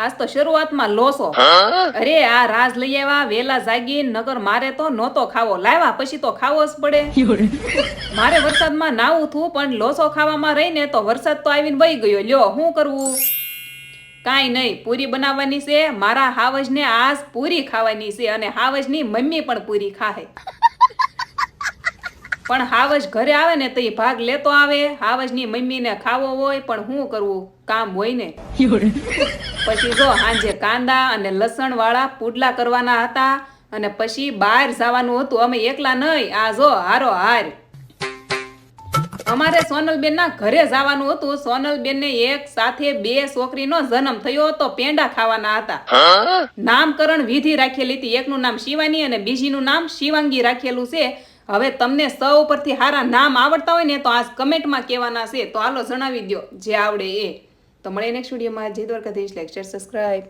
આજ તો શરૂઆતમાં લોસો. અરે આ રાજ લઈ આવ્યા વેલા જાગી, નગર મારે તો નહોતો ખાવો, લાવ્યા પછી તો ખાવો જ પડે. મારે વરસાદમાં નાવું થું પણ લોસો ખાવામાં રહીને તો વરસાદ તો આવીને વહી ગયો. લ્યો શું કરવું? કાંઈ નહીં, પૂરી બનાવવાની છે. મારા હાવજને આજ પૂરી ખાવાની છે અને હાવજની મમ્મી પણ પૂરી ખાહે. પણ હાવજ ઘરે આવે ને તો એ ભાગ લેતો આવે. હાવજની મમ્મીને ખાવો હોય પણ શું કરવું, કામ હોય ને. પછી જો હાંજે કાંદા અને લસણ વાળા પુડલા કરવાના હતા અને પછી બહાર જવાનું હતું. અમે એકલા નહીં, આ જો હારો હાર. અમારે સોનલબેન ના ઘરે જવાનું હતું. સોનલબેન ને એક સાથે 2 છોકરીનો જન્મ થયો તો પેંડા ખાવાના હતા. નામકરણ વિધિ રાખેલી હતી. એકનું નામ શિવાની અને બીજીનું નામ શિવાંગી રાખેલું છે. હવે તમને સૌ પરથી હારા નામ આવડતા હોય ને તો આ કમેન્ટમાં કહેવાના છે. તો હાલો જણાવી દો જે આવડે એ. તો મળે નેક્સ્ટ વિડીયોમાં. જય દ્વારકાધીશ. Like share subscribe.